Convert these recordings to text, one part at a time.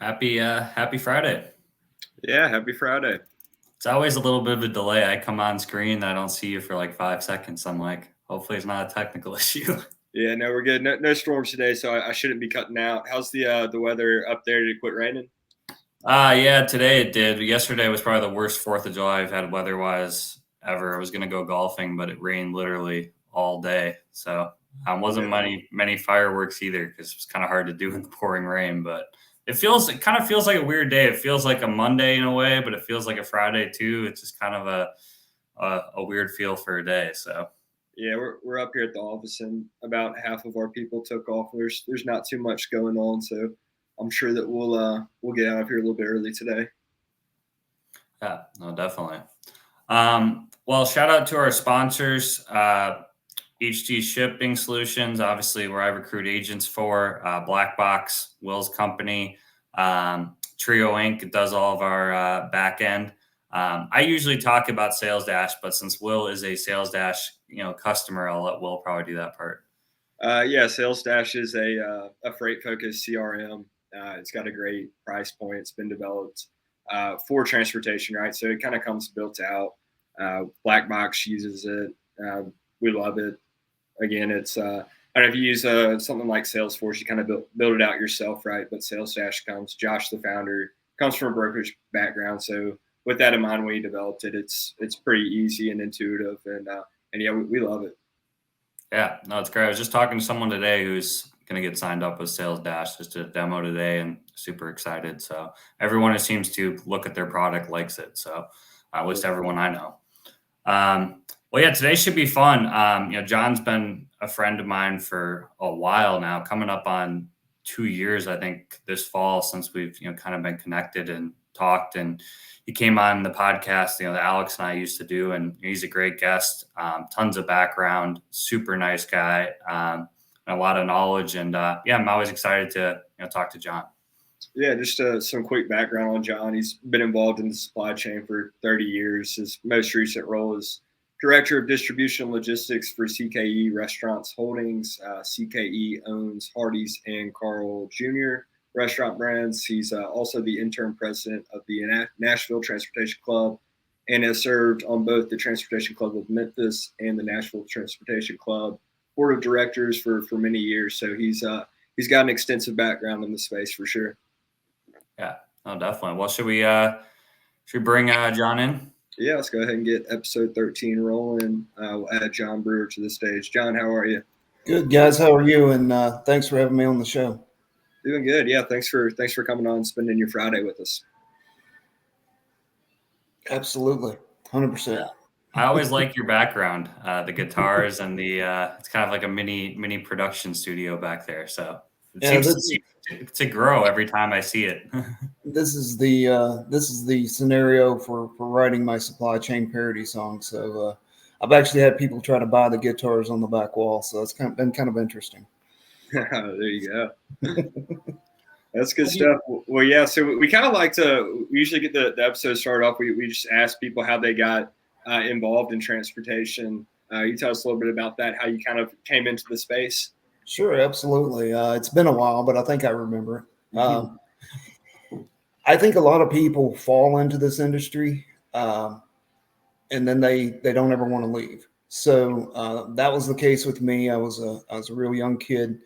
Happy Friday. Yeah, happy Friday. It's always a little bit of a delay. I come on screen, I don't see you for like 5 seconds. I'm like, hopefully it's not a technical issue. Yeah, no, we're good. No storms today, so I shouldn't be cutting out. How's the weather up there? Did it quit raining? Yeah, today it did. Yesterday was probably the worst 4th of July I've had weather-wise ever. I was gonna go golfing, but it rained literally all day. So wasn't Yeah, many fireworks either because it was kind of hard to do in the pouring rain. But it kind of feels like a weird day. It feels like a Monday in a way, but it feels like a Friday too. It's just kind of a weird feel for a day. So yeah, we're up here at the office, and about half of our people took off. There's not too much going on, so I'm sure that we'll get out of here a little bit early today. yeah, no, definitely. Well, shout out to our sponsors, HG Shipping Solutions, obviously where I recruit agents for, Black Box, Will's company, Trio Inc. does all of our back end. I usually talk about Sales Dash, but since Will is a Sales Dash, customer, I'll let Will probably do that part. Yeah, Sales Dash is a freight focused CRM. It's got a great price point. It's been developed for transportation, right? So it kind of comes built out. Black Box uses it. We love it. Again, it's I don't know if you use something like Salesforce, you kind of build it out yourself, right? But Sales Dash comes. Josh, the founder, comes from a brokerage background, so with that in mind, when he developed it, it's pretty easy and intuitive, and yeah, we love it. Yeah, no, it's great. I was just talking to someone today who's going to get signed up with Sales Dash, just a demo today, and super excited. So everyone who seems to look at their product likes it. So at least everyone I know. Well, yeah, today should be fun. John's been a friend of mine for a while now, coming up on 2 years, I think, this fall since we've kind of been connected and talked. And he came on the podcast, that Alex and I used to do, and he's a great guest. Tons of background, super nice guy, and a lot of knowledge. And yeah, I'm always excited to talk to John. Yeah, just some quick background on John. He's been involved in the supply chain for 30 years. His most recent role is Director of Distribution Logistics for CKE Restaurants Holdings. CKE owns Hardee's and Carl Jr. restaurant brands. He's also the interim president of the Nashville Transportation Club and has served on both the Transportation Club of Memphis and the Nashville Transportation Club board of directors for many years. So he's got an extensive background in the space for sure. Yeah, no, definitely. Well, should we bring John in? Yeah, let's go ahead and get episode 13 rolling. We'll add John Brewer to the stage. John, how are you? Good, guys. How are you? And thanks for having me on the show. Doing good. Yeah, thanks for coming on and spending your Friday with us. Absolutely, 100%. I always like your background, the guitars and the it's kind of like a mini production studio back there. So it seems to grow every time I see it. This is the scenario for writing my supply chain parody song. So I've actually had people try to buy the guitars on the back wall. So it's been kind of interesting. There you go. That's good stuff. Well, yeah. So we kind of like to. We usually get the episode started off. We just ask people how they got involved in transportation. You tell us a little bit about that. How you kind of came into the space. Sure, absolutely. It's been a while, but I think I remember. I think a lot of people fall into this industry, and then they don't ever want to leave. So that was the case with me. I was a real young kid,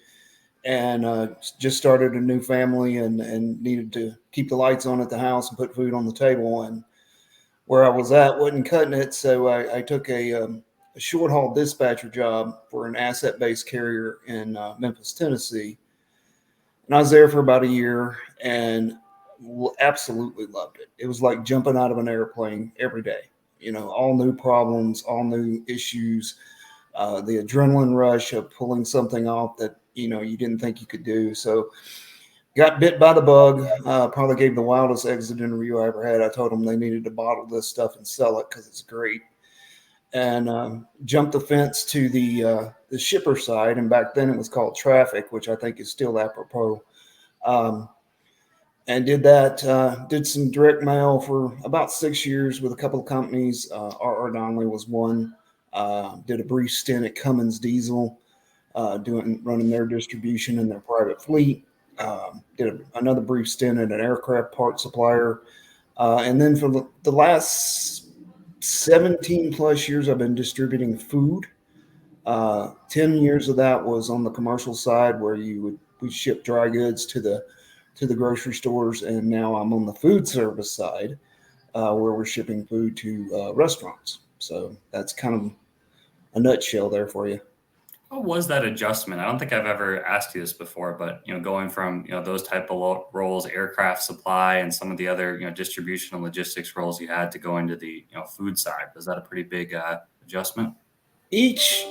and just started a new family, and needed to keep the lights on at the house and put food on the table. And where I was at wasn't cutting it, so I took a short haul dispatcher job for an asset based carrier in Memphis, Tennessee. And I was there for about a year and absolutely loved it. It was like jumping out of an airplane every day. All new problems, all new issues, the adrenaline rush of pulling something off that you didn't think you could do. So got bit by the bug. Probably gave the wildest exit interview I ever had. I told them they needed to bottle this stuff and sell it because it's great. And jumped the fence to the shipper side. And back then it was called traffic, which I think is still apropos. And did that, did some direct mail for about 6 years with a couple of companies. R.R. Donnelly was one. Did a brief stint at Cummins Diesel, running their distribution and their private fleet. Did another brief stint at an aircraft part supplier. And then for the last 17 plus years, I've been distributing food. 10 years of that was on the commercial side where we ship dry goods to the grocery stores. And now I'm on the food service side where we're shipping food to restaurants. So that's kind of a nutshell there for you. What was that adjustment? I don't think I've ever asked you this before, but going from those type of roles, aircraft supply, and some of the other distribution and logistics roles you had to go into the food side. Was that a pretty big adjustment? Each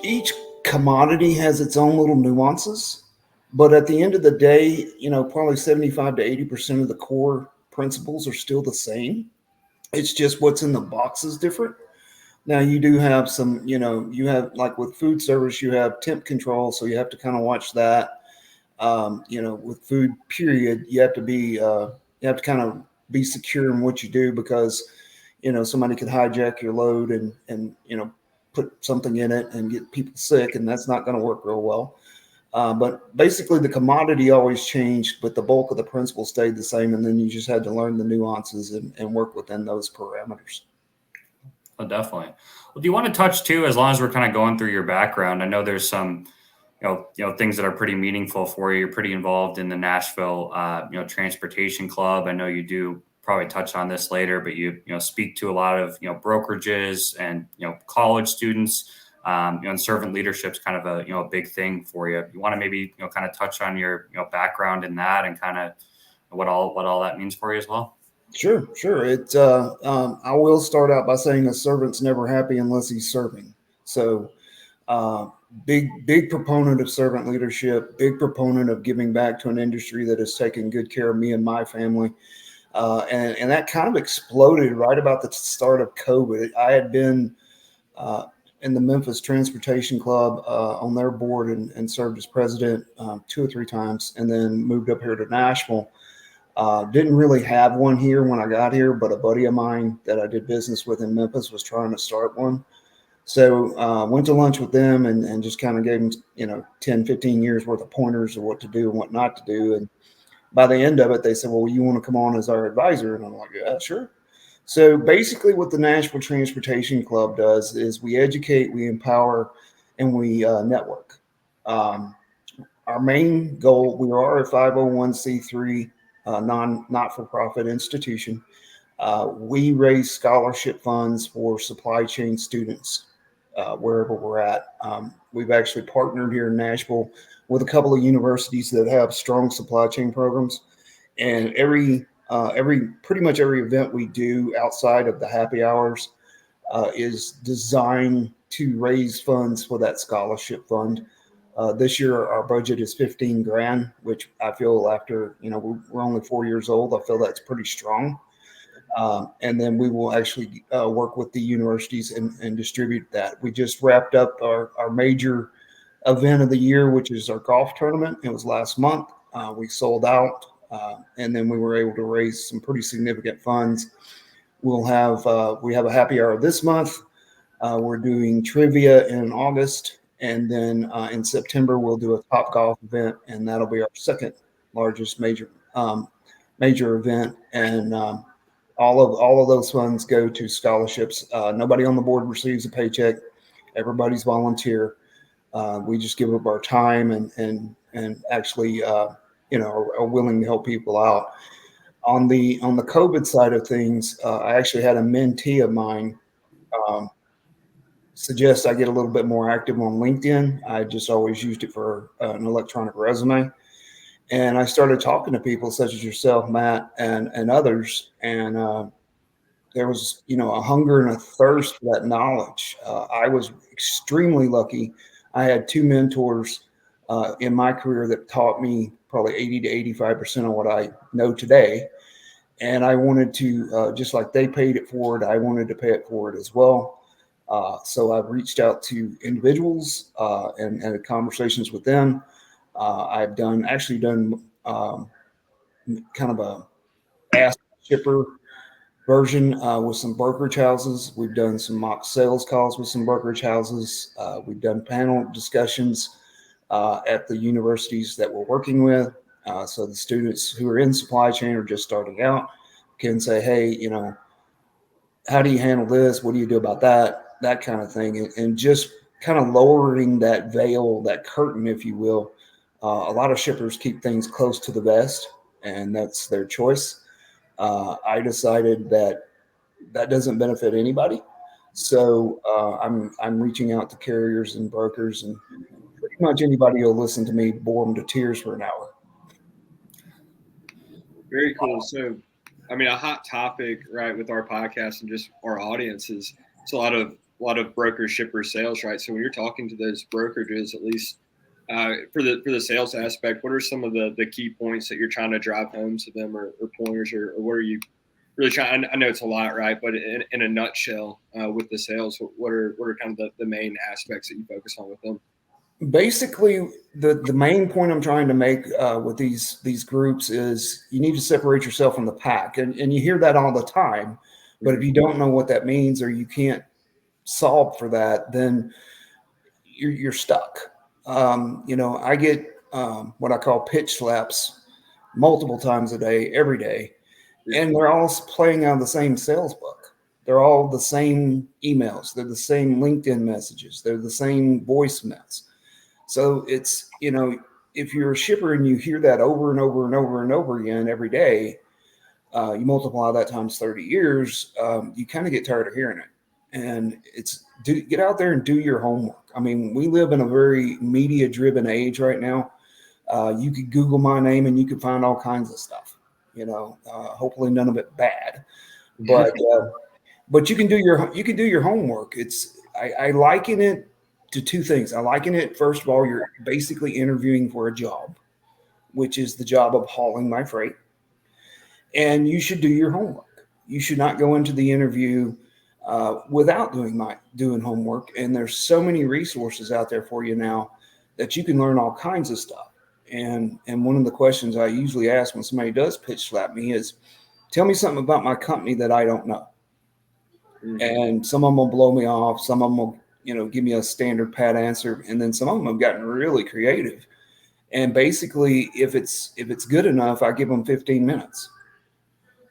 commodity has its own little nuances, but at the end of the day, probably 75 to 80% of the core principles are still the same. It's just what's in the box is different. Now you do have some, you have like with food service, you have temp control, so you have to kind of watch that. With food, period, you have to kind of be secure in what you do because, somebody could hijack your load and put something in it and get people sick, and that's not going to work real well. But basically, the commodity always changed, but the bulk of the principle stayed the same, and then you just had to learn the nuances and work within those parameters. Oh, definitely. Well, do you want to touch too, as long as we're kind of going through your background? I know there's some, things that are pretty meaningful for you. You're pretty involved in the Nashville, Transportation Club. I know you do probably touch on this later, but you speak to a lot of, brokerages and, college students, and servant leadership's kind of a big thing for you. You want to maybe, kind of touch on your, background in that and kind of what all that means for you as well? Sure. I will start out by saying a servant's never happy unless he's serving. So, big proponent of servant leadership, big proponent of giving back to an industry that has taken good care of me and my family. And that kind of exploded right about the start of COVID. I had been in the Memphis Transportation Club on their board and served as president 2 or 3 times, and then moved up here to Nashville. Didn't really have one here when I got here, but a buddy of mine that I did business with in Memphis was trying to start one. So went to lunch with them and just kind of gave them, 10, 15 years worth of pointers of what to do and what not to do. And by the end of it, they said, well, you want to come on as our advisor? And I'm like, yeah, sure. So basically what the Nashville Transportation Club does is we educate, we empower, and we network. Our main goal, we are a 501c3 not-for-profit institution. We raise scholarship funds for supply chain students wherever we're at. We've actually partnered here in Nashville with a couple of universities that have strong supply chain programs, and pretty much every event we do outside of the happy hours is designed to raise funds for that scholarship fund. This year, our budget is 15 grand, which I feel after, we're only 4 years old, I feel that's pretty strong. And then we will actually work with the universities and distribute that. We just wrapped up our major event of the year, which is our golf tournament. It was last month. We sold out, and then we were able to raise some pretty significant funds. We have a happy hour this month. We're doing trivia in August. And then in September, we'll do a Top Golf event, and that'll be our second largest major event. And all of those funds go to scholarships. Nobody on the board receives a paycheck. Everybody's volunteer. We just give up our time and actually, are willing to help people out. On the COVID side of things, I actually had a mentee of mine suggest I get a little bit more active on LinkedIn. I just always used it for an electronic resume. And I started talking to people such as yourself, Matt, and others. And there was, a hunger and a thirst for that knowledge. I was extremely lucky. I had 2 mentors in my career that taught me probably 80 to 85% of what I know today. And I wanted to, just like they paid it forward, I wanted to pay it forward as well. So I've reached out to individuals and had conversations with them. I've done kind of a ask shipper version with some brokerage houses. We've done some mock sales calls with some brokerage houses. We've done panel discussions at the universities that we're working with. So the students who are in supply chain or just starting out can say, hey, how do you handle this? What do you do about that? That kind of thing. And just kind of lowering that veil, that curtain, if you will. A lot of shippers keep things close to the vest, and that's their choice. I decided that doesn't benefit anybody. So I'm reaching out to carriers and brokers, and pretty much anybody who'll listen to me bore them to tears for an hour. Very cool. So, I mean, a hot topic, right, with our podcast and just our audience is it's a lot of broker shipper sales, right? So when you're talking to those brokerages, at least for the sales aspect, what are some of the key points that you're trying to drive home to them, or pointers, or what are you really trying? I know it's a lot, right? But in a nutshell, with the sales, what are kind of the main aspects that you focus on with them? Basically, the main point I'm trying to make with these groups is you need to separate yourself from the pack, and you hear that all the time. But if you don't know what that means, or you can't solve for that, then you're stuck. I get what I call pitch slaps multiple times a day, every day, and they're all playing out of the same sales book. They're all the same emails. They're the same LinkedIn messages. They're the same voicemails. So it's, if you're a shipper and you hear that over and over and over and over again every day, you multiply that times 30 years, you kind of get tired of hearing it. And get out there and do your homework. I mean, we live in a very media driven age right now. You could Google my name and you could find all kinds of stuff, hopefully none of it bad, but you can do your homework. I liken it to two things. I liken it, first of all, you're basically interviewing for a job, which is the job of hauling my freight. And you should do your homework. You should not go into the interview without doing homework. And there's so many resources out there for you now that you can learn all kinds of stuff. And one of the questions I usually ask when somebody does pitch slap me is, tell me something about my company that I don't know. Mm-hmm. And some of them will blow me off. Some of them will, give me a standard pat answer. And then some of them have gotten really creative. And basically, if it's good enough, I give them 15 minutes.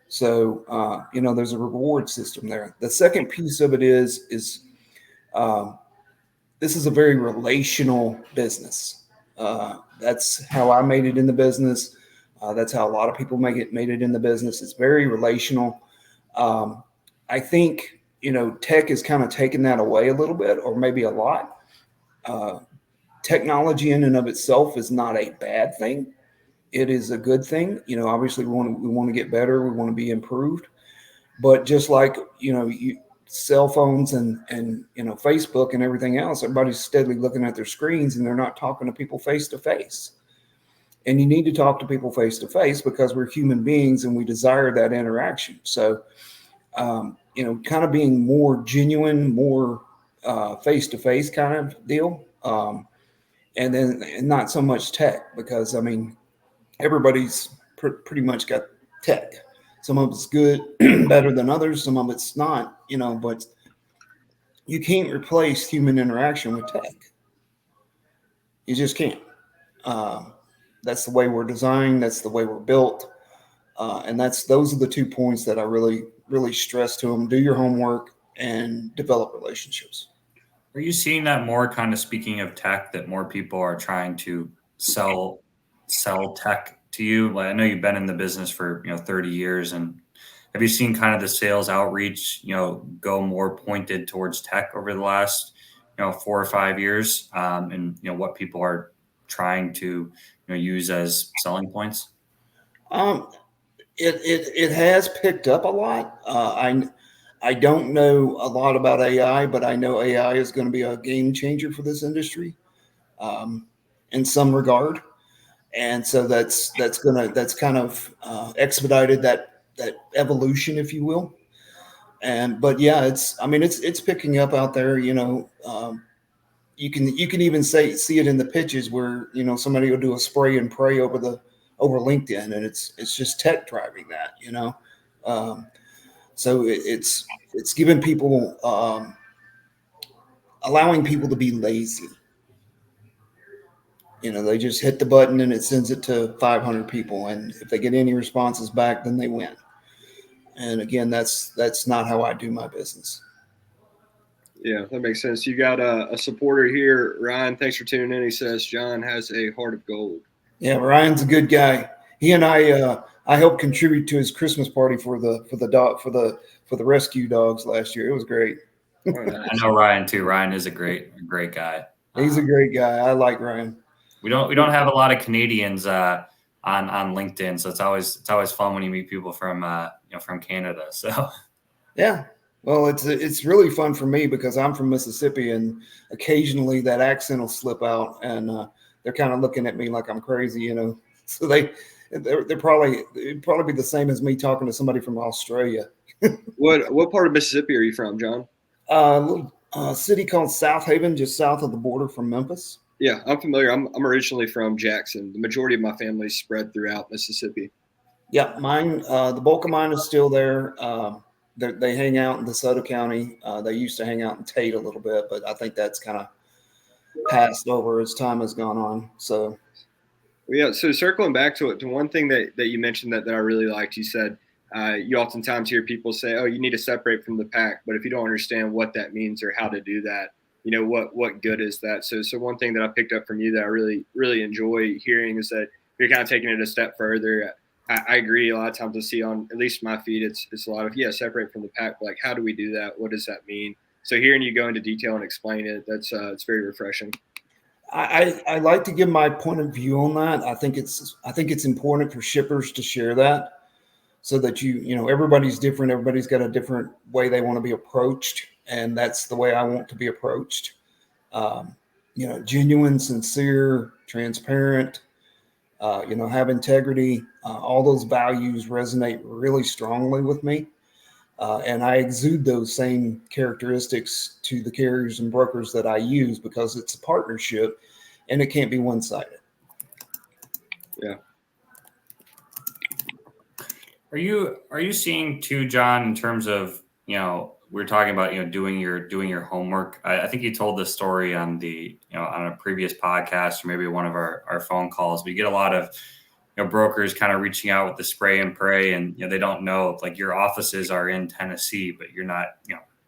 So, there's a reward system there. The second piece of it is this is a very relational business. That's how I made it in the business. That's how a lot of people made it in the business. It's very relational. I think, tech has kind of taken that away a little bit, or maybe a lot. Technology in and of itself is not a bad thing. It is a good thing. Obviously we want to get better. We want to be improved. But just like, cell phones and Facebook and everything else, everybody's steadily looking at their screens and they're not talking to people face to face. And you need to talk to people face to face because we're human beings and we desire that interaction. So, kind of being more genuine, more face to face kind of deal. And not so much tech, because everybody's pretty much got tech. Some of it's good, better than others. Some of it's not, but you can't replace human interaction with tech. You just can't. That's the way we're designed. That's the way we're built. And those are the 2 points that I really, really stress to them. Do your homework and develop relationships. Are you seeing that more, kind of speaking of tech, that more people are trying to sell tech to you? Like, I know you've been in the business for 30 years, and have you seen kind of the sales outreach go more pointed towards tech over the last 4 or 5 years, and what people are trying to use as selling points? It has picked up a lot. I don't know a lot about AI, but I know AI is going to be a game changer for this industry, in some regard. And so that's kind of expedited that evolution, if you will. But yeah, it's picking up out there. You can even see it in the pitches where somebody will do a spray and pray over LinkedIn, and it's just tech driving that. So it's giving people, allowing people to be lazy. They just hit the button and it sends it to 500 people. And if they get any responses back, then they win. And again, that's not how I do my business. Yeah, that makes sense. You got a supporter here, Ryan. Thanks for tuning in. He says John has a heart of gold. Yeah, Ryan's a good guy. He and I helped contribute to his Christmas party for the rescue dogs last year. It was great. Oh, nice. I know Ryan too. Ryan is a great guy. He's a great guy. I like Ryan. We don't have a lot of Canadians on LinkedIn, so it's always fun when you meet people from from Canada. So yeah, well, it's really fun for me because I'm from Mississippi, and occasionally that accent will slip out, and they're kind of looking at me like I'm crazy, So they're probably it'd probably be the same as me talking to somebody from Australia. What part of Mississippi are you from, John? A little city called South Haven, just south of the border from Memphis. Yeah, I'm familiar. I'm originally from Jackson. The majority of my family is spread throughout Mississippi. Yeah, mine. The bulk of mine is still there. They hang out in DeSoto County. They used to hang out in Tate a little bit, but I think that's kind of passed over as time has gone on. So, yeah. So circling back to it, to one thing that you mentioned that I really liked, you said you oftentimes hear people say, "Oh, you need to separate from the pack," but if you don't understand what that means or how to do that, what good is that? So one thing that I picked up from you that I really enjoy hearing is that you're kind of taking it a step further. I agree. A lot of times I see on at least my feed, it's a lot of separate from the pack. But like, how do we do that? What does that mean? So hearing you go into detail and explain it, that's it's very refreshing. I like to give my point of view on that. I think it's important for shippers to share that, so that everybody's different. Everybody's got a different way they want to be approached, and that's the way I want to be approached. Genuine, sincere, transparent. Have integrity. All those values resonate really strongly with me. And I exude those same characteristics to the carriers and brokers that I use because it's a partnership and it can't be one-sided. Yeah. Are you seeing too, John, in terms of, we're talking about, doing your homework. I think you told this story on on a previous podcast or maybe one of our phone calls. We get a lot of, brokers kind of reaching out with the spray and pray, and they don't know, like, your offices are in Tennessee, but you're not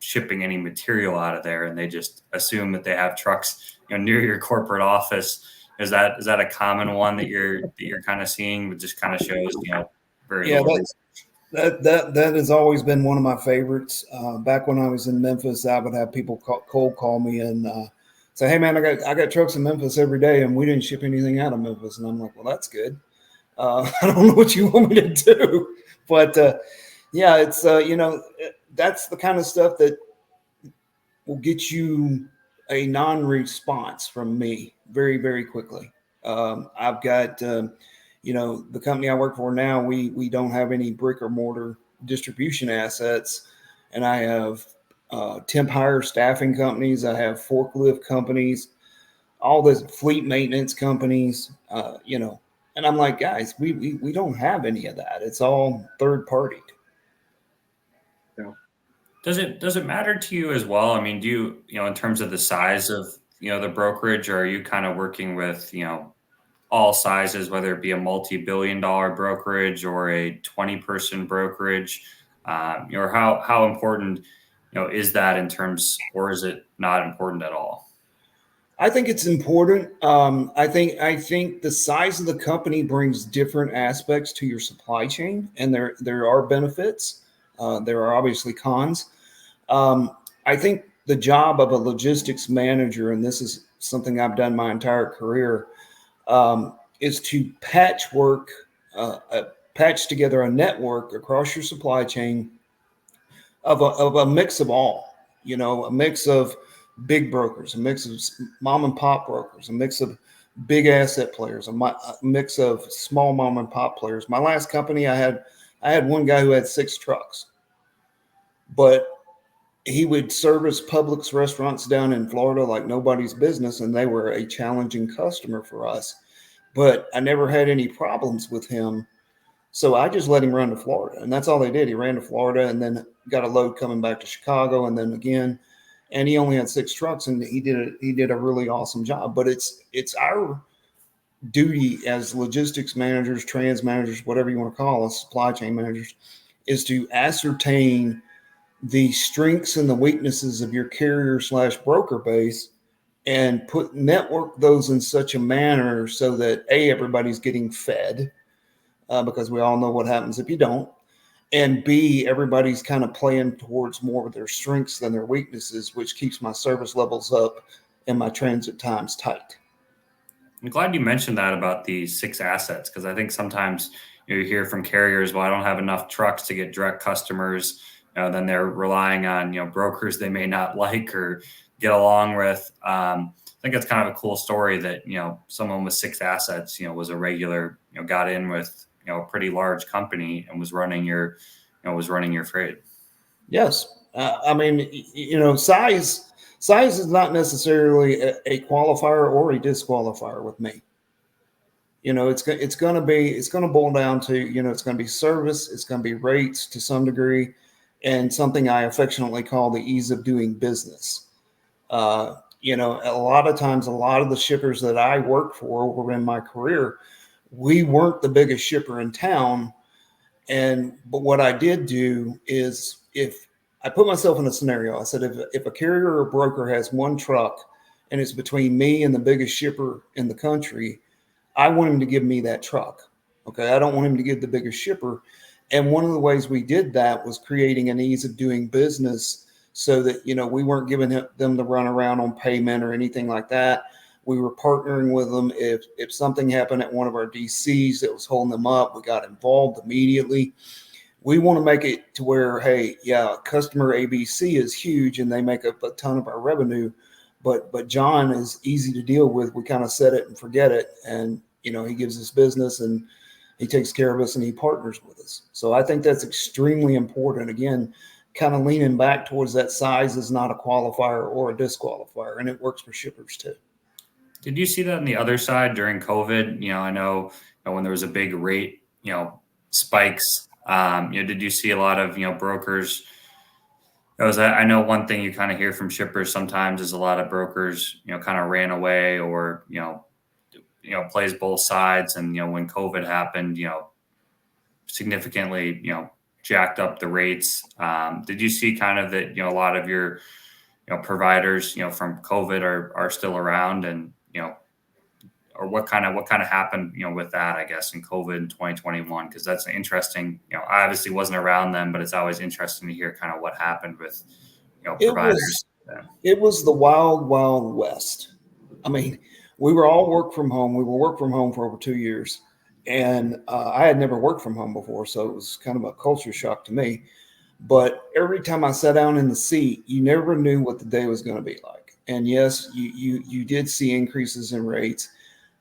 shipping any material out of there, and they just assume that they have trucks near your corporate office. Is that a common one that you're kind of seeing? It just kind of shows very little. That has always been one of my favorites. Back when I was in Memphis, I would have people cold call me and say, "Hey man, I got trucks in Memphis every day, and we didn't ship anything out of Memphis." And I'm like, "Well, that's good. I don't know what you want me to do," but it's that's the kind of stuff that will get you a non-response from me very, very quickly. I've got the company I work for now, we don't have any brick or mortar distribution assets, and I have temp hire staffing companies. I have forklift companies, all this fleet maintenance companies, and I'm like, guys, we don't have any of that. It's all third party. Yeah. Does it matter to you as well? I mean, do you, in terms of the size of, the brokerage, or are you kind of working with, all sizes, whether it be a multi-billion-dollar brokerage or a 20-person brokerage, or how important, is that in terms, or is it not important at all? I think it's important. I think the size of the company brings different aspects to your supply chain, and there are benefits. There are obviously cons. I think the job of a logistics manager, and this is something I've done my entire career, is to patch together a network across your supply chain of a mix of all, a mix of big brokers, a mix of mom and pop brokers, a mix of big asset players, a mix of small mom and pop players. My last company, I had one guy who had 6 trucks, but he would service Publix restaurants down in Florida like nobody's business, and they were a challenging customer for us. But I never had any problems with him, so I just let him run to Florida, and that's all they did. He ran to Florida, and then got a load coming back to Chicago, and then again. And he only had 6 trucks, and he did a really awesome job. But it's our duty as logistics managers, trans managers, whatever you want to call us, supply chain managers, is to ascertain the strengths and the weaknesses of your carrier slash broker base and network those in such a manner so that everybody's getting fed, because we all know what happens if you don't, and B, everybody's kind of playing towards more of their strengths than their weaknesses, which keeps my service levels up and my transit times tight. I'm glad you mentioned that about the 6 assets, because I think sometimes you hear from carriers, well, I don't have enough trucks to get direct customers. Then they're relying on brokers they may not like or get along with. I think it's kind of a cool story that someone with 6 assets was a regular, got in with a pretty large company and was running your freight. Yes, I mean, size is not necessarily a qualifier or a disqualifier with me. It's going to boil down to, it's going to be service, it's going to be rates to some degree, and something I affectionately call the ease of doing business. A lot of times, a lot of the shippers that I worked for were in my career, we weren't the biggest shipper in town. But what I did do is, if I put myself in a scenario, I said, if a carrier or a broker has one truck and it's between me and the biggest shipper in the country, I want him to give me that truck. Okay. I don't want him to give the biggest shipper. And one of the ways we did that was creating an ease of doing business so that, we weren't giving them the run around on payment or anything like that. We were partnering with them. If something happened at one of our DCs that was holding them up, we got involved immediately. We want to make it to where, hey, yeah, customer ABC is huge and they make up a ton of our revenue. But John is easy to deal with. We kind of set it and forget it. And, he gives us business and he takes care of us and he partners with us. So I think that's extremely important. Again, kind of leaning back towards that size is not a qualifier or a disqualifier, and it works for shippers too. Did you see that on the other side during COVID? I know when there was a big rate, spikes, did you see a lot of, brokers? I know one thing you kind of hear from shippers sometimes is a lot of brokers, kind of ran away or, plays both sides. And, when COVID happened, significantly, jacked up the rates. Did you see kind of that, a lot of your, providers, from COVID are still around, and, or what kind of happened, with that, I guess, in COVID in 2021? Because that's interesting. I obviously wasn't around them, but it's always interesting to hear kind of what happened with, providers. It was the wild, wild west. I mean, we were all work from home. We were work from home for over 2 years. And I had never worked from home before, so it was kind of a culture shock to me. But every time I sat down in the seat, you never knew what the day was going to be like. And yes, you did see increases in rates.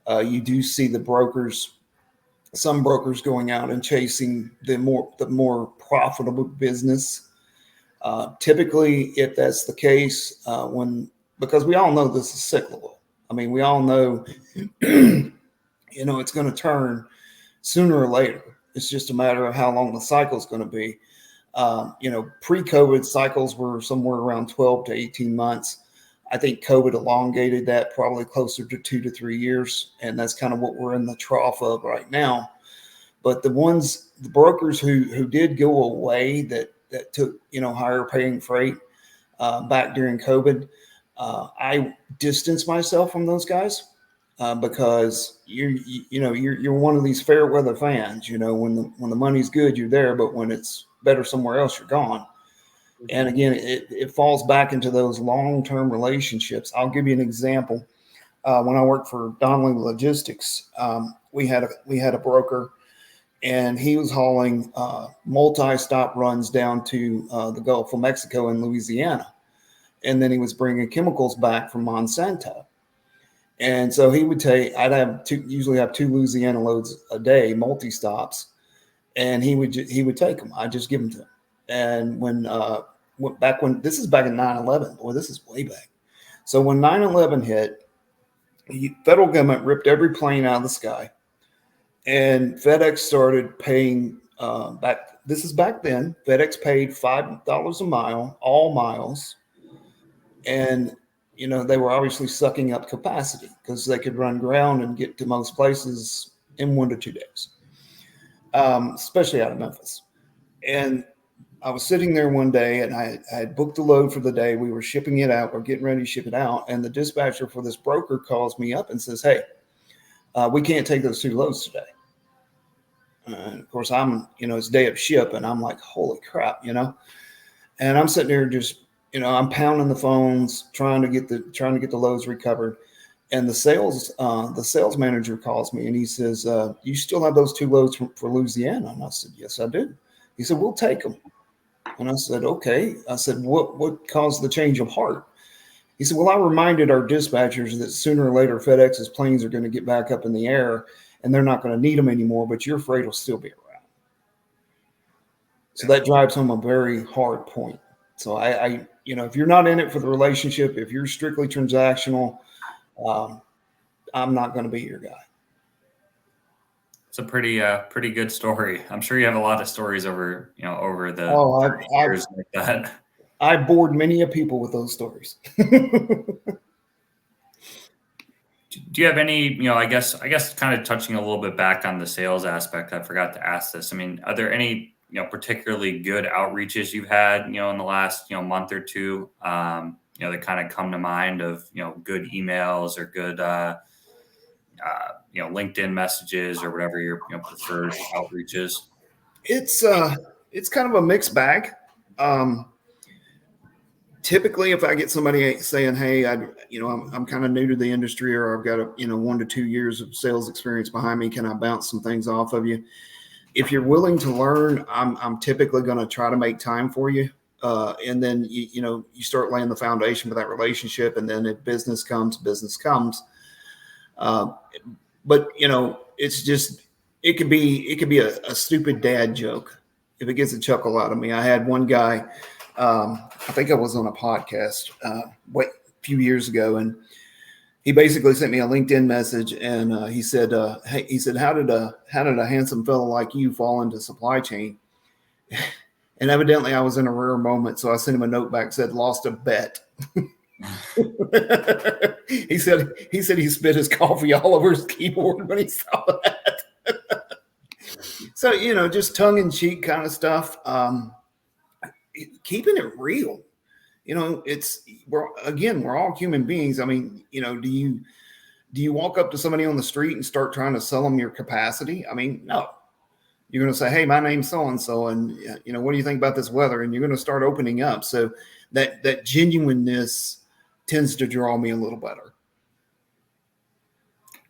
You do see some brokers going out and chasing the more profitable business. Typically, if that's the case, because we all know this is cyclical. I mean, we all know, it's going to turn sooner or later. It's just a matter of how long the cycle is going to be. Pre-COVID cycles were somewhere around 12 to 18 months. I think COVID elongated that probably closer to 2 to 3 years. And that's kind of what we're in the trough of right now. But the brokers who did go away that took, higher paying freight back during COVID, I distanced myself from those guys because you're one of these fair weather fans. When the money's good, you're there, but when it's better somewhere else, you're gone. And again, it falls back into those long-term relationships. I'll give you an example. When I worked for Donnelly Logistics, we had a broker, and he was hauling multi-stop runs down to the Gulf of Mexico and Louisiana. And then he was bringing chemicals back from Monsanto. And so I'd usually have 2 Louisiana loads a day, multi-stops, and he would take them. I'd just give them to him. And when this is back in 9/11, boy, this is way back. So when 9/11 hit, the federal government ripped every plane out of the sky, and FedEx started paying back. This is back then. FedEx paid $5 a mile, all miles, and they were obviously sucking up capacity because they could run ground and get to most places in 1 to 2 days, especially out of Memphis. And I was sitting there one day and I had booked a load for the day. We were shipping it out. We're getting ready to ship it out. And the dispatcher for this broker calls me up and says, hey, we can't take those 2 loads today. And of course, it's day of ship and I'm like, holy crap, and I'm sitting there just, I'm pounding the phones, trying to get the loads recovered. And the sales manager calls me and he says, you still have those 2 loads for Louisiana? And I said, yes, I do. He said, we'll take them. And I said, okay. I said, what caused the change of heart? He said, well, I reminded our dispatchers that sooner or later FedEx's planes are going to get back up in the air and they're not going to need them anymore, but your freight will still be around. So that drives home a very hard point. So I if you're not in it for the relationship, if you're strictly transactional, I'm not going to be your guy. It's a pretty good story. I'm sure you have a lot of stories over the years like that. I bored many of people with those stories. Do you have any, I guess kind of touching a little bit back on the sales aspect, I forgot to ask this. I mean, are there any, particularly good outreaches you've had, in the last, month or two, that kind of come to mind of, good emails or good, LinkedIn messages or whatever your preferred outreaches? It's kind of a mixed bag. Typically, if I get somebody saying, "Hey, I'm kind of new to the industry, or I've got 1 to 2 years of sales experience behind me, can I bounce some things off of you?" If you're willing to learn, I'm typically going to try to make time for you, and then you start laying the foundation for that relationship, and then if business comes, business comes. But it's just it could be a stupid dad joke if it gets a chuckle out of me. I had one guy. I think I was on a podcast a few years ago, and he basically sent me a LinkedIn message, and he said, "Hey," he said, how did a handsome fellow like you fall into supply chain?" And evidently, I was in a rare moment, so I sent him a note back, said, "Lost a bet." He said he spit his coffee all over his keyboard when he saw that. So just tongue in cheek kind of stuff. Keeping it real, we're all human beings. I mean, do you walk up to somebody on the street and start trying to sell them your capacity? I mean, no. You're going to say, "Hey, my name's so-and-so, and what do you think about this weather?" And you're going to start opening up. So that genuineness tends to draw me a little better.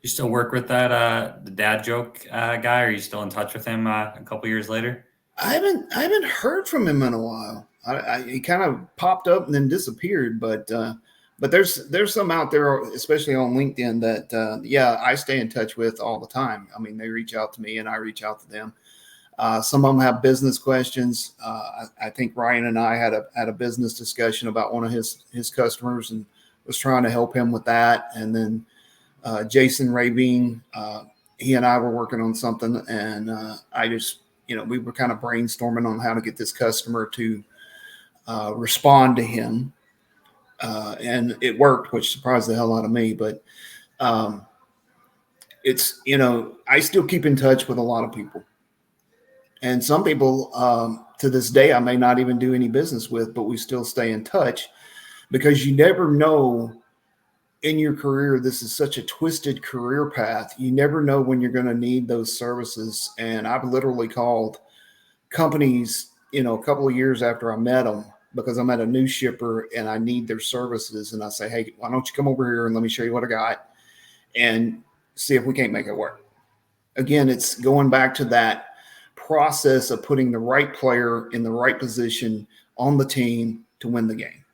You still work with that the dad joke guy? Are you still in touch with him a couple years later? I haven't heard from him in a while. He kind of popped up and then disappeared, but there's some out there, especially on LinkedIn, that I stay in touch with all the time. I mean, they reach out to me and I reach out to them. Some of them have business questions. I think Ryan and I had a business discussion about one of his customers and was trying to help him with that. And then Jason Rabine, he and I were working on something, and I just we were kind of brainstorming on how to get this customer to respond to him. And it worked, which surprised the hell out of me. But it's, I still keep in touch with a lot of people. And some people, to this day, I may not even do any business with, but we still stay in touch because you never know in your career. This is such a twisted career path. You never know when you're going to need those services. And I've literally called companies, a couple of years after I met them, because I'm at a new shipper and I need their services. And I say, "Hey, why don't you come over here and let me show you what I got and see if we can't make it work." Again, it's going back to that process of putting the right player in the right position on the team to win the game.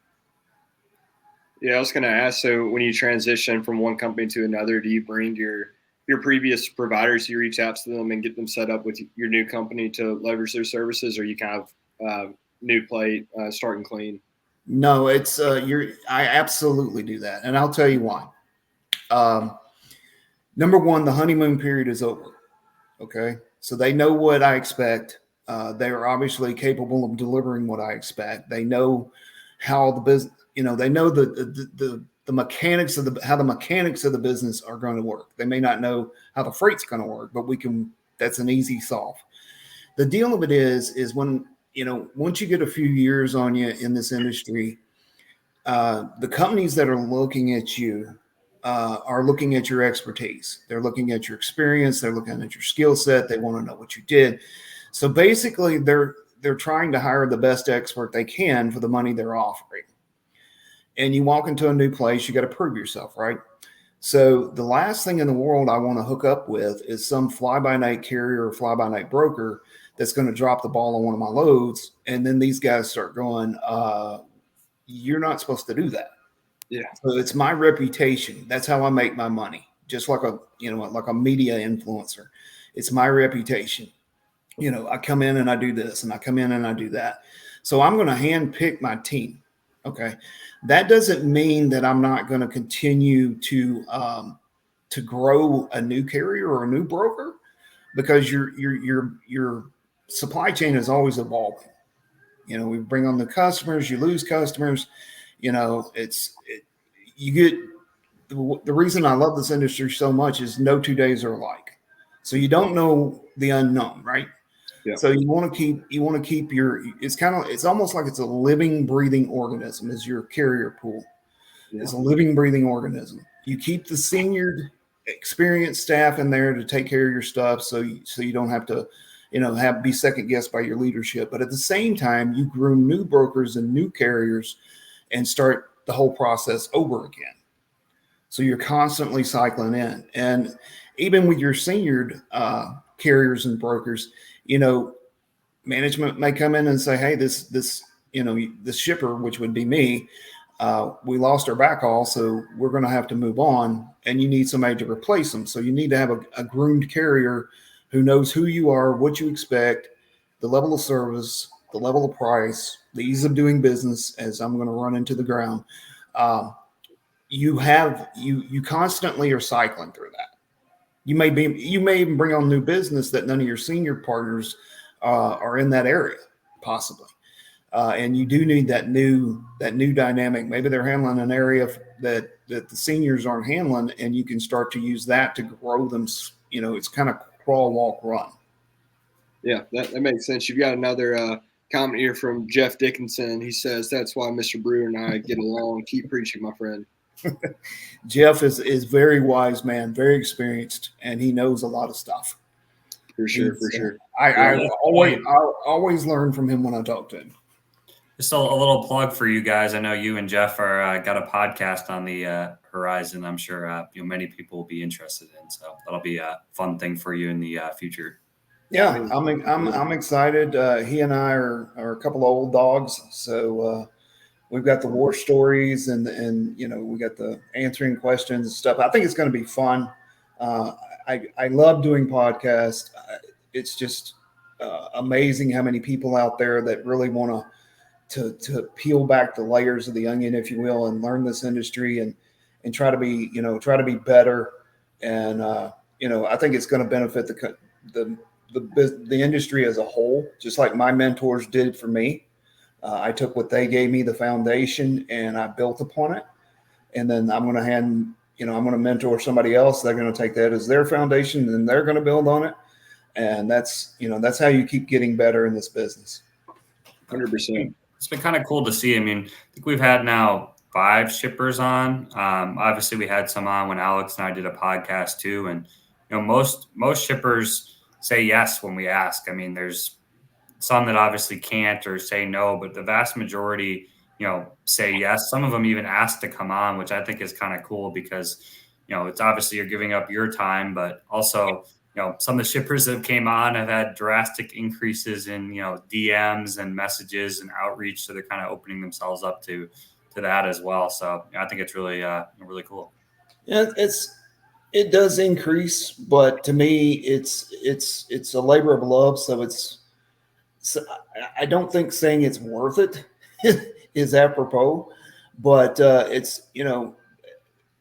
Yeah, I was going to ask, so when you transition from one company to another, do you bring your previous providers, you reach out to them and get them set up with your new company to leverage their services, or you kind of new plate, starting clean? No, it's I absolutely do that, and I'll tell you why. Number one, the honeymoon period is over. Okay, so they know what I expect. They are obviously capable of delivering what I expect. They know how the business, they know the how the mechanics of the business are going to work. They may not know how the freight's going to work, but that's an easy solve. The deal of it is when, once you get a few years on you in this industry, the companies that are looking at you are looking at your expertise. They're looking at your experience. They're looking at your skill set. They want to know what you did. So basically, they're trying to hire the best expert they can for the money they're offering. And you walk into a new place, you got to prove yourself, right? So the last thing in the world I want to hook up with is some fly-by-night carrier or fly-by-night broker that's going to drop the ball on one of my loads, and then these guys start going, you're not supposed to do that. Yeah. So it's my reputation. That's how I make my money. Just like a media influencer. It's my reputation. I come in and I do this, and I come in and I do that. So I'm going to hand pick my team. Okay. That doesn't mean that I'm not going to continue to grow a new carrier or a new broker, because your supply chain is always evolving. We bring on the customers, you lose customers. You get the reason I love this industry so much is no 2 days are alike. So you don't know the unknown, right? Yeah. So you want to keep it's almost like it's a living, breathing organism is your carrier pool. Yeah. It's a living, breathing organism. You keep the senior experienced staff in there to take care of your stuff. So you don't have to, be second guessed by your leadership. But at the same time, you groom new brokers and new carriers and start the whole process over again. So you're constantly cycling in. And even with your senior carriers and brokers, management may come in and say, hey, this shipper, which would be me, we lost our backhaul, so we're going to have to move on, and you need somebody to replace them. So you need to have a groomed carrier who knows who you are, what you expect, the level of service, the level of price, the ease of doing business, as I'm going to run into the ground. You constantly are cycling through that. You may even bring on new business that none of your senior partners are in that area, possibly. And you do need that new dynamic. Maybe they're handling an area that the seniors aren't handling, and you can start to use that to grow them. It's kind of crawl, walk, run. Yeah, that makes sense. You've got another comment here from Jeff Dickinson. He says, that's why Mr. Brewer and I get along. Keep preaching, my friend. Jeff is very wise man, very experienced, and he knows a lot of stuff. For sure. I always learn from him when I talk to him. Just a little plug for you guys. I know you and Jeff are got a podcast on the horizon. I'm sure many people will be interested in. So that'll be a fun thing for you in the future. Yeah, I'm excited. He and I are a couple of old dogs, so we've got the war stories and we got the answering questions and stuff. I think it's going to be fun. I love doing podcasts. It's just amazing how many people out there that really want to peel back the layers of the onion, if you will, and learn this industry and try to be better. And I think it's going to benefit the industry as a whole, just like my mentors did for me. I took what they gave me, the foundation, and I built upon it. And then I'm going to mentor somebody else. They're going to take that as their foundation, and they're going to build on it. And that's how you keep getting better in this business. 100%. It's been kind of cool to see. I mean, I think we've had now 5 shippers on. Obviously, we had some on when Alex and I did a podcast too. And most shippers say yes when we ask. I mean, there's some that obviously can't or say no, but the vast majority, say yes. Some of them even ask to come on, which I think is kind of cool because, it's obviously you're giving up your time, but also, some of the shippers that came on have had drastic increases in, DMs and messages and outreach. So they're kind of opening themselves up to that as well. So I think it's really, really cool. Yeah, it does increase, but to me, it's a labor of love. So I don't think saying it's worth it is apropos, but it's,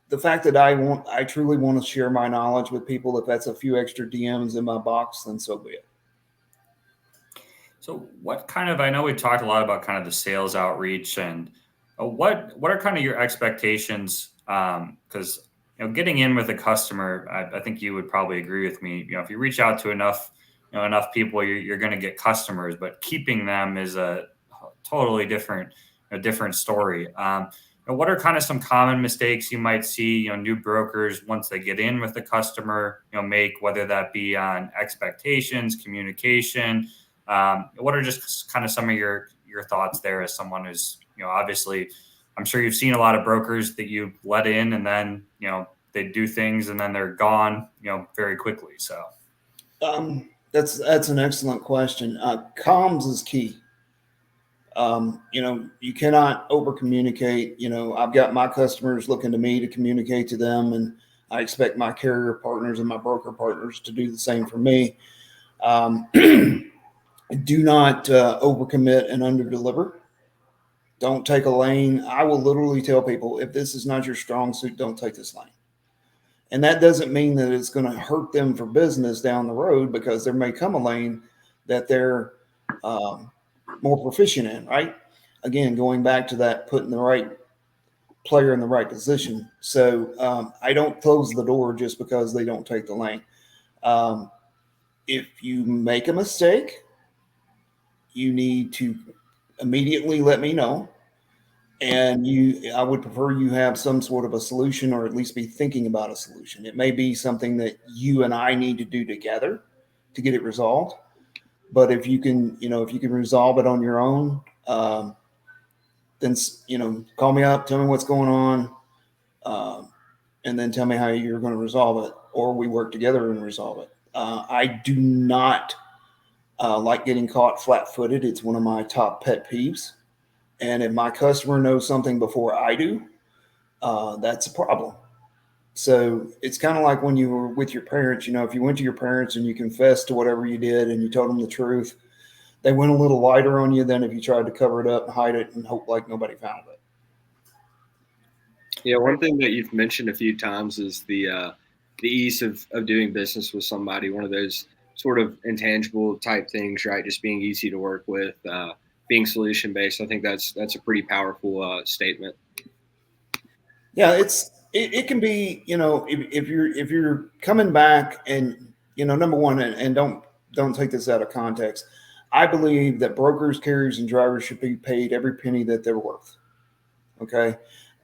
the fact that I truly want to share my knowledge with people. If that's a few extra DMs in my box, then so be it. So I know we talked a lot about kind of the sales outreach and what are kind of your expectations Because getting in with a customer, I think you would probably agree with me. If you reach out to enough people, you're going to get customers, but keeping them is a totally different story. What are kind of some common mistakes you might see, new brokers once they get in with the customer, make, whether that be on expectations, communication? What are just kind of some of your thoughts there as someone who's, obviously, I'm sure you've seen a lot of brokers that you let in and then, they do things and then they're gone, very quickly. So That's an excellent question. Comms is key. You cannot over communicate. I've got my customers looking to me to communicate to them, and I expect my carrier partners and my broker partners to do the same for me. Do not overcommit and underdeliver. Don't take a lane. I will literally tell people, if this is not your strong suit, don't take this lane. And that doesn't mean that it's going to hurt them for business down the road, because there may come a lane that they're more proficient in, right? Again, going back to that, putting the right player in the right position. So I don't close the door just because they don't take the lane. If you make a mistake, you need to immediately let me know. And I would prefer you have some sort of a solution, or at least be thinking about a solution. It may be something that you and I need to do together to get it resolved. But if you can resolve it on your own, then, call me up, tell me what's going on, and then tell me how you're going to resolve it, or we work together and resolve it. I do not like getting caught flat-footed. It's one of my top pet peeves. And if my customer knows something before I do, that's a problem. So it's kind of like when you were with your parents. If you went to your parents and you confessed to whatever you did and you told them the truth, they went a little lighter on you than if you tried to cover it up and hide it and hope like nobody found it. Yeah, one thing that you've mentioned a few times is the ease of doing business with somebody. One of those sort of intangible type things, right? Just being easy to work with, being solution based. I think that's a pretty powerful statement. Yeah, it can be, if you're coming back and, number one, and don't take this out of context. I believe that brokers, carriers, and drivers should be paid every penny that they're worth. Okay.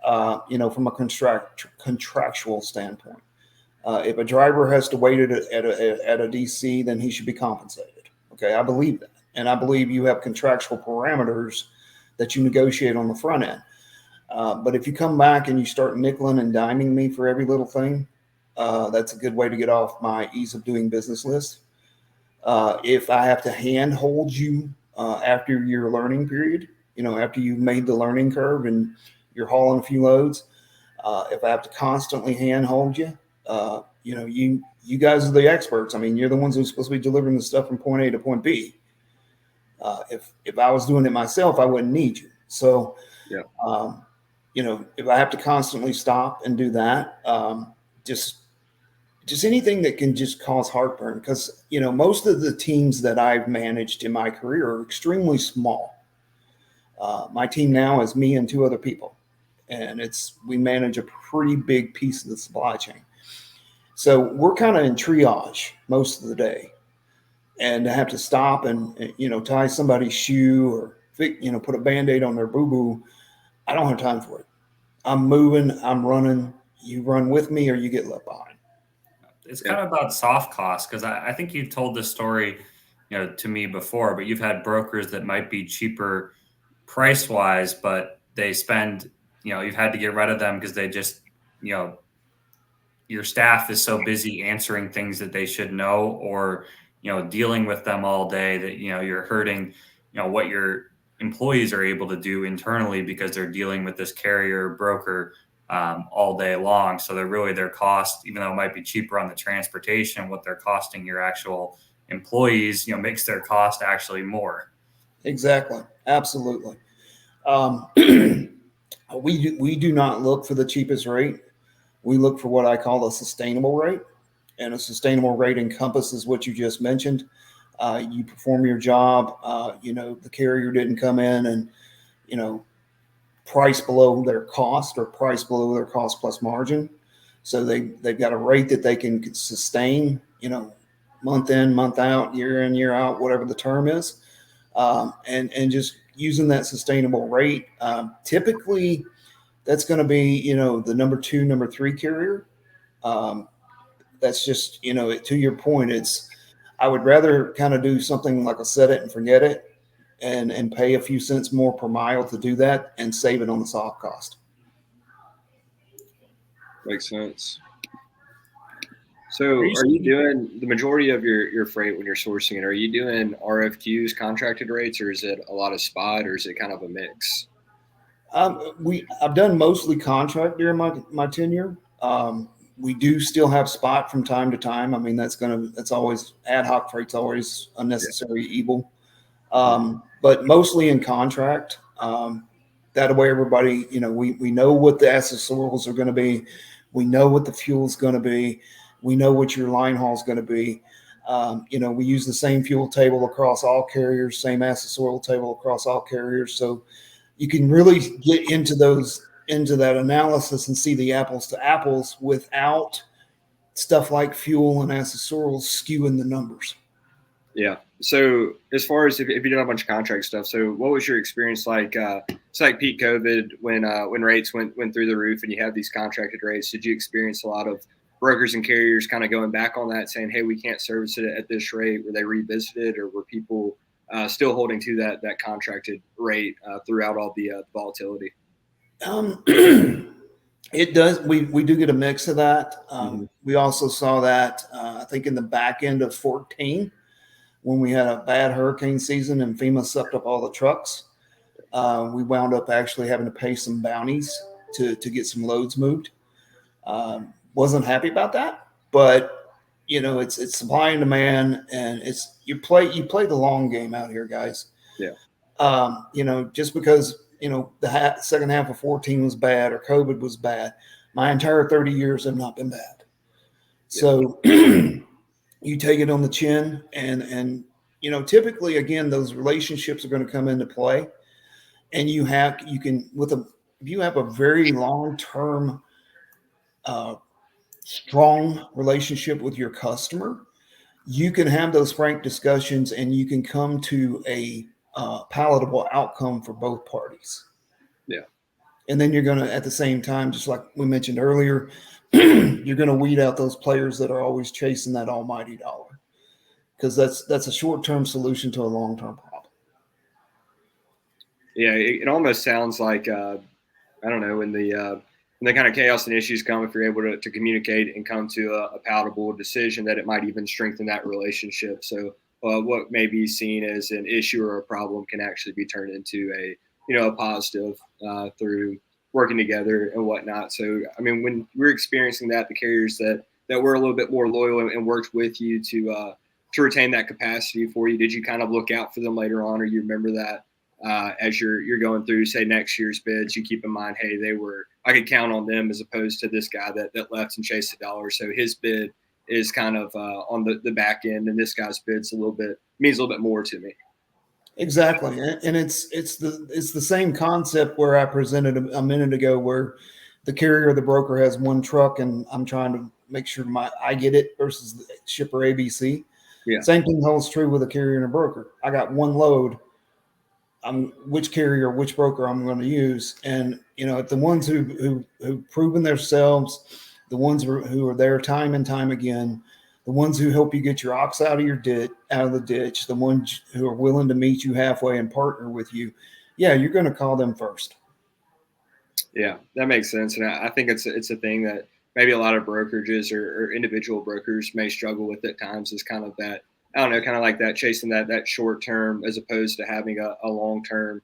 From a contractual standpoint. If a driver has to wait at a DC, then he should be compensated. Okay. I believe that. And I believe you have contractual parameters that you negotiate on the front end. But if you come back and you start nickeling and diming me for every little thing, that's a good way to get off my ease of doing business list. If I have to hand hold you after your learning period, after you've made the learning curve and you're hauling a few loads, if I have to constantly hand hold you, you guys are the experts. I mean, you're the ones who's supposed to be delivering the stuff from point A to point B. If I was doing it myself, I wouldn't need you. So, yeah. If I have to constantly stop and do that, just anything that can just cause heartburn, because, most of the teams that I've managed in my career are extremely small. My team now is me and two other people, and we manage a pretty big piece of the supply chain. So we're kind of in triage most of the day, and to have to stop and tie somebody's shoe or put a Band-Aid on their boo-boo, I don't have time for it. I'm moving, I'm running. You run with me or you get left behind. It's kind of about soft costs, because I think you've told this story, to me before, but you've had brokers that might be cheaper price wise, but they spend, you've had to get rid of them because they just, your staff is so busy answering things that they should know, or, dealing with them all day that, you're hurting, what your employees are able to do internally because they're dealing with this carrier broker all day long. So their cost, even though it might be cheaper on the transportation, what they're costing your actual employees, makes their cost actually more. Exactly. Absolutely. We do not look for the cheapest rate. We look for what I call a sustainable rate, and a sustainable rate encompasses what you just mentioned. You perform your job. The carrier didn't come in and, price below their cost or price below their cost plus margin. So they've got a rate that they can sustain, month in, month out, year in, year out, whatever the term is. And just using that sustainable rate. Typically that's going to be, the number 2, number 3 carrier. That's just, to your point, I would rather kind of do something like a set it and forget it and pay a few cents more per mile to do that and save it on the soft cost. Makes sense. So are you doing the majority of your freight when you're sourcing it? Are you doing RFQs, contracted rates, or is it a lot of spot, or is it kind of a mix? I've done mostly contract during my tenure. We do still have spot from time to time. I mean, that's always ad hoc freight's always unnecessary evil. But mostly in contract. That way everybody, we know what the accessorials are going to be. We know what the fuel is going to be. We know what your line haul is going to be. We use the same fuel table across all carriers, same accessorial table across all carriers. So you can really get into that analysis and see the apples to apples without stuff like fuel and accessorials skewing the numbers. Yeah. So as far as if you did a bunch of contract stuff, so what was your experience like? It's like peak COVID when rates went through the roof and you had these contracted rates. Did you experience a lot of brokers and carriers kind of going back on that, saying, "Hey, we can't service it at this rate"? Were they revisited, or were people still holding to that contracted rate throughout all the volatility? It does. We do get a mix of that. We also saw that I think in the back end of 2014. When we had a bad hurricane season and FEMA sucked up all the trucks, we wound up actually having to pay some bounties to get some loads moved. Wasn't happy about that, but it's supply and demand, and you play the long game out here, guys. Yeah. Just because the second half of 2014 was bad or COVID was bad, my entire 30 years have not been bad. Yeah. So you take it on the chin, and typically, again, those relationships are going to come into play, and if you have a very long-term strong relationship with your customer, you can have those frank discussions and you can come to a palatable outcome for both parties. Yeah. And then you're going to, at the same time, just like we mentioned earlier, you're going to weed out those players that are always chasing that almighty dollar, because that's a short-term solution to a long-term problem. Yeah. It almost sounds like, I don't know, when the kind of chaos and issues come, if you're able to communicate and come to a palatable decision, that it might even strengthen that relationship. So what may be seen as an issue or a problem can actually be turned into a positive through working together and whatnot. So, I mean, when we're experiencing that, the carriers that were a little bit more loyal and worked with you to retain that capacity for you, did you kind of look out for them later on, or you remember that as you're going through, say, next year's bids, you keep in mind, hey, I could count on them as opposed to this guy that left and chased the dollar. So his bid is kind of on the back end, and this guy's bid's means a little bit more to me. Exactly, and it's the same concept where I presented a minute ago, where the carrier or the broker has one truck, and I'm trying to make sure I get it versus the shipper ABC. Yeah. Same thing holds true with a carrier and a broker. I got one load. Which carrier, which broker I'm going to use, and the ones who've proven themselves, the ones who are there time and time again, the ones who help you get your ox out of the ditch, the ones who are willing to meet you halfway and partner with you, yeah, you're going to call them first. Yeah, that makes sense, and I think it's a thing that maybe a lot of brokerages or individual brokers may struggle with at times, is kind of that, I don't know, kind of like that, chasing that short term as opposed to having a long term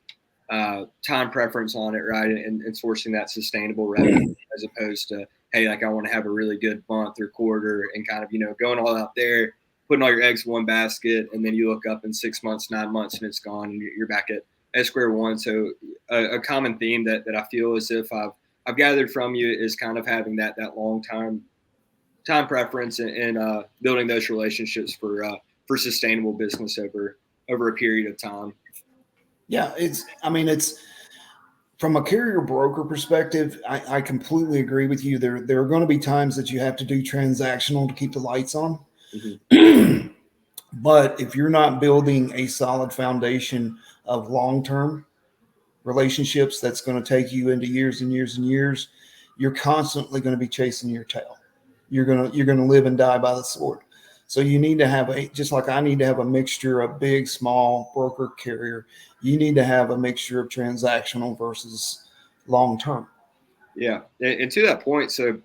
time preference on it, right? And sourcing that sustainable revenue as opposed to, hey, like I want to have a really good month or quarter and kind of, going all out there, putting all your eggs in one basket, and then you look up in 6 months, 9 months, and it's gone, and you're back at square one. So a common theme that I feel as if I've gathered from you is kind of having that long time preference and building those relationships for sustainable business over a period of time. Yeah, it's from a carrier broker perspective, I completely agree with you. There are going to be times that you have to do transactional to keep the lights on. Mm-hmm. But if you're not building a solid foundation of long-term relationships that's going to take you into years and years and years, you're constantly going to be chasing your tail. You're going to live and die by the sword. So you need to have just like I need to have a mixture of big, small broker carrier. You need to have a mixture of transactional versus long-term. Yeah. And to that point, so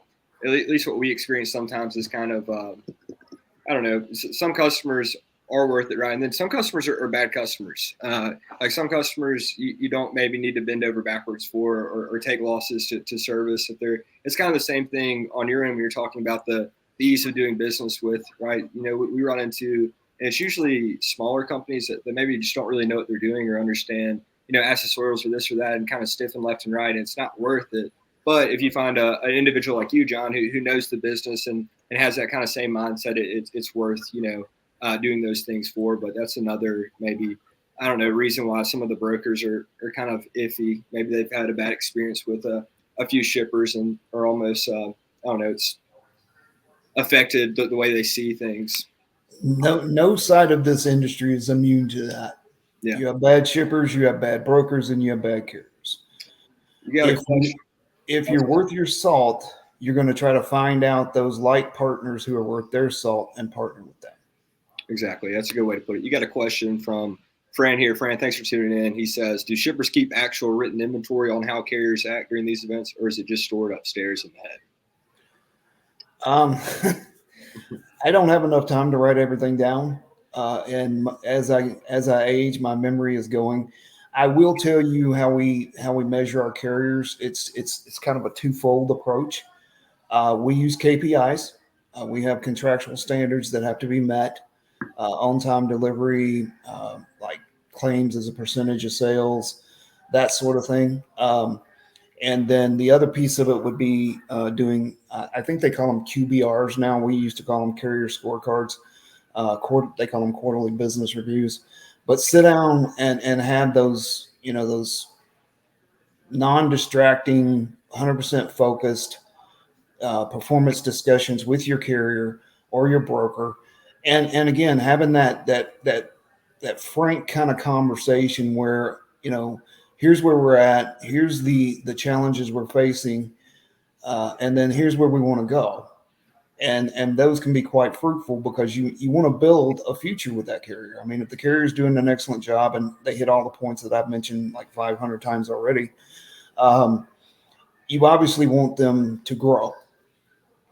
at least what we experience sometimes is kind of, I don't know, some customers are worth it, right? And then some customers are bad customers. Like some customers you don't maybe need to bend over backwards for or take losses to service. It's kind of the same thing on your end when you're talking about the ease of doing business with, right? You know, we run into, and it's usually smaller companies that maybe just don't really know what they're doing or understand, you know, accessorials or this or that and kind of stiffen left and right. And it's not worth it. But if you find an individual like you, John, who knows the business and has that kind of same mindset, it's worth, you know, doing those things for. But that's another maybe, I don't know, reason why some of the brokers are kind of iffy. Maybe they've had a bad experience with a few shippers and are almost, I don't know, it's affected the way they see things. No side of this industry is immune to that. Yeah. You have bad shippers, you have bad brokers, and you have bad carriers. You got a question? If you're worth your salt, you're going to try to find out those like partners who are worth their salt and partner with them. Exactly. That's a good way to put it. You got a question from Fran here. Fran, thanks for tuning in. He says, do shippers keep actual written inventory on how carriers act during these events, or is it just stored upstairs in the head? I don't have enough time to write everything down. And as I age, my memory is going. I will tell you how we measure our carriers. It's kind of a twofold approach. We use KPIs. We have contractual standards that have to be met. On-time delivery, like claims as a percentage of sales, that sort of thing. And then the other piece of it would be doing, I think they call them QBRs now. We used to call them carrier scorecards. They call them quarterly business reviews. But sit down and have those, you know, those non-distracting, 100% focused performance discussions with your carrier or your broker. And again, having that frank kind of conversation where, you know, here's where we're at, here's the challenges we're facing, and then here's where we want to go. And those can be quite fruitful because you want to build a future with that carrier. I mean, if the carrier is doing an excellent job and they hit all the points that I've mentioned like 500 times already, you obviously want them to grow.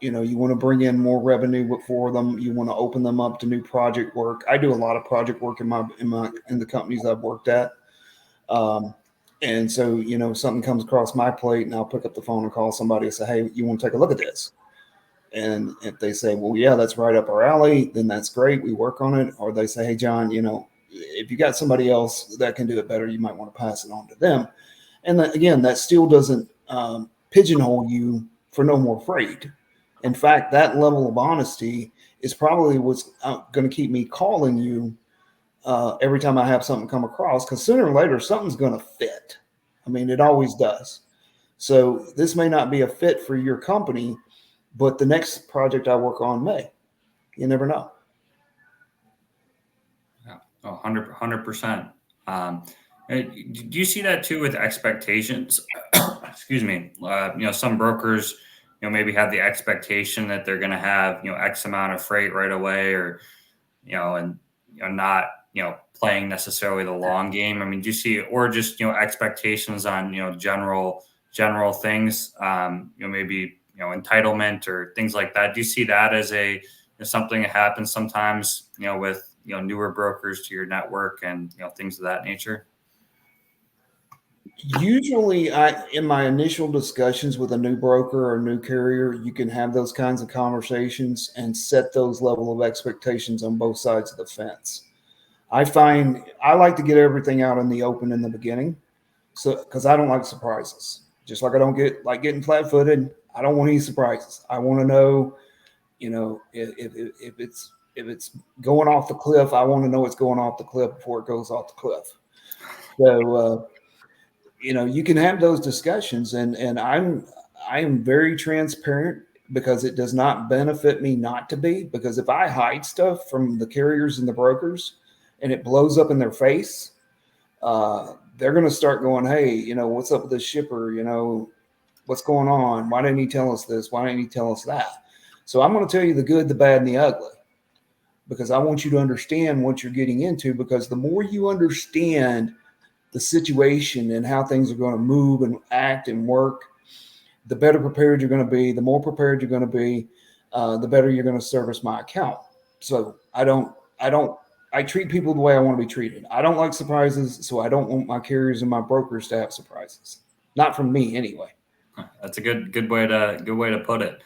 You know, you want to bring in more revenue for them. You want to open them up to new project work. I do a lot of project work in the companies I've worked at. And so, you know, something comes across my plate and I'll pick up the phone and call somebody and say, hey, you want to take a look at this? And if they say, well, yeah, that's right up our alley, then that's great. We work on it. Or they say, hey, John, you know, if you got somebody else that can do it better, you might want to pass it on to them. And again, that still doesn't pigeonhole you for no more freight. In fact, that level of honesty is probably what's going to keep me calling you every time I have something come across, because sooner or later, something's going to fit. I mean, it always does. So this may not be a fit for your company, but the next project I work on may. You never know. Yeah, 100%. Do you see that too with expectations? Excuse me. You know, some brokers, you know, maybe have the expectation that they're going to have, you know, X amount of freight right away, or, you know, and you know, not, you know, playing necessarily the long game. I mean, do you see, or just, you know, expectations on, you know, general things, you know, maybe, you know, entitlement or things like that. Do you see that as something that happens sometimes, you know, with, you know, newer brokers to your network and, you know, things of that nature? Usually in my initial discussions with a new broker or a new carrier, you can have those kinds of conversations and set those level of expectations on both sides of the fence. I find I like to get everything out in the open in the beginning. So, because I don't like surprises, just like I don't like getting flat-footed. I don't want any surprises. I want to know, you know, if it's going off the cliff, I want to know it's going off the cliff before it goes off the cliff. So, you can have those discussions, and I am very transparent because it does not benefit me not to be, because if I hide stuff from the carriers and the brokers and it blows up in their face, they're going to start going, hey, what's up with this shipper? What's going on? Why didn't he tell us this? Why didn't he tell us that? So I'm going to tell you the good, the bad, and the ugly, because I want you to understand what you're getting into, because the more you understand the situation and how things are going to move and act and work, the better prepared you're going to be, the more prepared you're going to be, the better you're going to service my account. So I treat people the way I want to be treated. I don't like surprises, so I don't want my carriers and my brokers to have surprises. Not from me anyway. That's a good way to put it.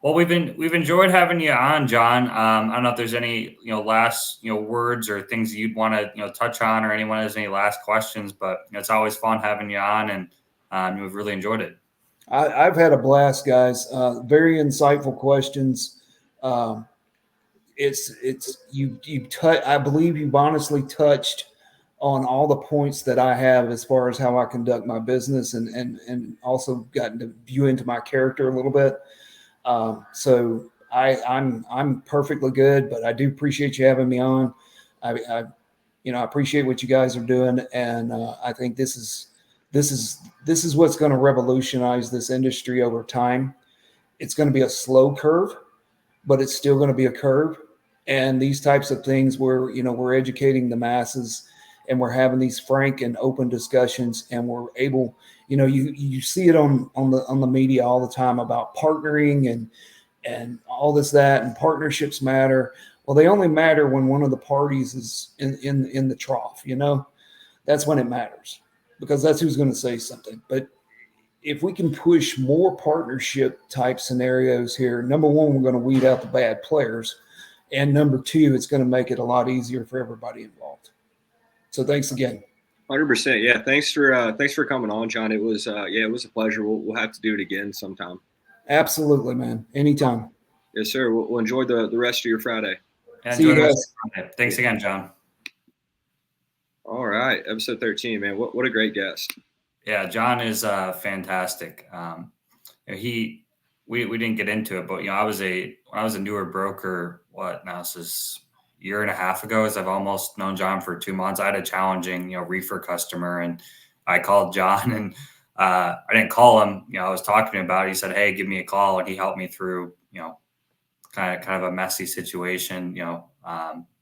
Well, we've enjoyed having you on, John. I don't know if there's any last words or things you'd want to touch on, or anyone has any last questions, but it's always fun having you on, and we've really enjoyed it. I've had a blast, guys. Very insightful questions. I believe you've honestly touched on all the points that I have as far as how I conduct my business, and also gotten to view into my character a little bit. So I'm perfectly good, but I do appreciate you having me on. I appreciate what you guys are doing, and I think this is what's going to revolutionize this industry over time. It's going to be a slow curve, but it's still going to be a curve. And these types of things where we're educating the masses, and we're having these frank and open discussions, and we're able, you see it on the media all the time about partnering and all that, and partnerships matter. Well, they only matter when one of the parties is in the trough. That's when it matters, because that's who's going to say something. But if we can push more partnership type scenarios here, number one, we're going to weed out the bad players. And number two, it's going to make it a lot easier for everybody involved. So thanks again. 100%. Yeah. Thanks for coming on, John. It was it was a pleasure. We'll have to do it again sometime. Absolutely, man. Anytime. Yes, sir. We'll enjoy the rest of your Friday. Yeah, see you guys. Thanks again, John. All right. Episode 13, man. What a great guest. Yeah, John is fantastic. We didn't get into it, but when I was a newer broker, this is a year and a half ago, as I've almost known John for 2 months. I had a challenging reefer customer, and I called John, and I didn't call him. I was talking to him about it. He said, "Hey, give me a call," and he helped me through kind of a messy situation,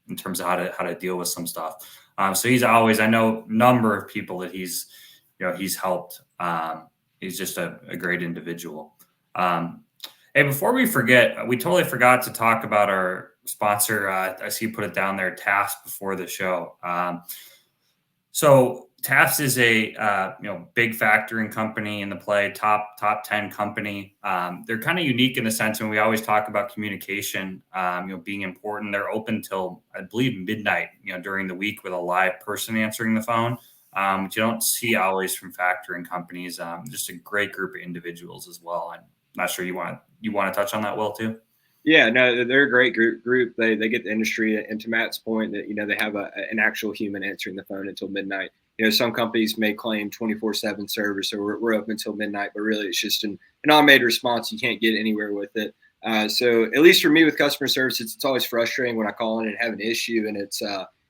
in terms of how to deal with some stuff. So he's always, I know a number of people that he's helped. He's just a great individual. Hey, before we forget, we totally forgot to talk about our sponsor. I see you put it down there, Taft, before the show. So Taft is a big factoring company in the play, top 10 company. They're kind of unique in the sense when we always talk about communication, being important. They're open till, I believe, midnight, during the week, with a live person answering the phone. Which you don't see always from factoring companies. Just a great group of individuals as well. I'm not sure you want to touch on that, Will, too. Yeah, no, they're a great group. They get the industry, and to Matt's point, that they have an actual human answering the phone until midnight. Some companies may claim 24/7 service, or we're open until midnight, but really it's just an automated response. You can't get anywhere with it. So at least for me with customer service, it's always frustrating when I call in and have an issue, and it's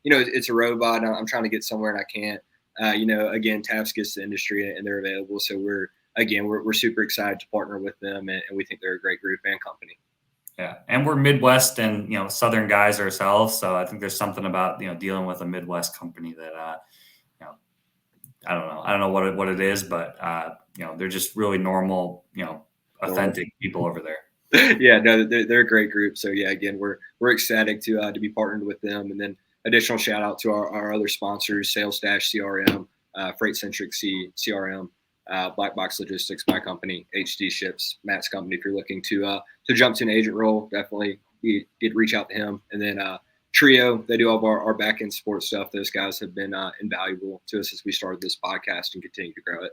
it's a robot. And I'm trying to get somewhere and I can't. Again, Taft gets the industry and they're available. So we're super excited to partner with them, and we think they're a great group and company. Yeah. And we're Midwest and, Southern guys ourselves. So I think there's something about, dealing with a Midwest company that, I don't know what it is, but, they're just really normal, authentic people over there. Yeah, no, they're a great group. So yeah, again, we're ecstatic to be partnered with them. And then additional shout out to our other sponsors, Sales Dash CRM, Freight Centric CRM, Black Box Logistics, my company, HD Ships, Matt's company. If you're looking to jump to an agent role, definitely reach out to him. And then Trio, they do all of our back end support stuff. Those guys have been invaluable to us as we started this podcast and continue to grow it.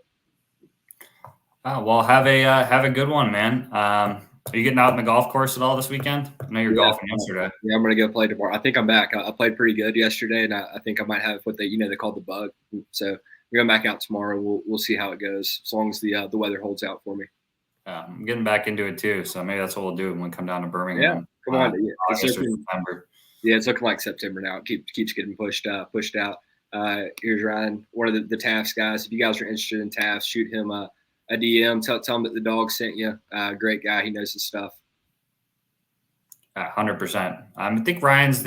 Well, have a good one, man. Are you getting out in the golf course at all this weekend? I know you're golfing yesterday. Yeah, I'm going to go play tomorrow. I think I'm back. I played pretty good yesterday, and I think I might have what they call the bug. So going back out tomorrow. We'll see how it goes as long as the weather holds out for me. I'm getting back into it too, so maybe that's what we'll do when we come down to Birmingham. Yeah, come on. August or September. Yeah, it's looking like September now. It keeps getting pushed out. Here's Ryan, one of the Tafts guys. If you guys are interested in Tafts, shoot him a DM. Tell him that the Dawgs sent you. Great guy. He knows his stuff. 100%. I think Ryan's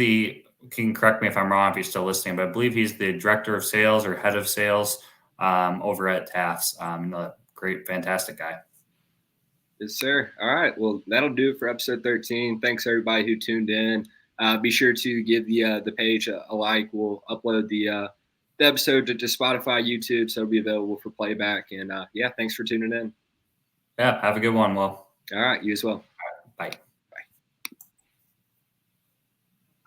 can correct me if I'm wrong if he's still listening, but I believe he's the director of sales or head of sales over at Tafts. Great, fantastic guy. Yes, sir. All right. Well, that'll do it for episode 13. Thanks everybody who tuned in. Be sure to give the page a like. We'll upload the episode to Spotify, YouTube, so it'll be available for playback. And thanks for tuning in. Yeah, have a good one, Will. All right, you as well. Bye.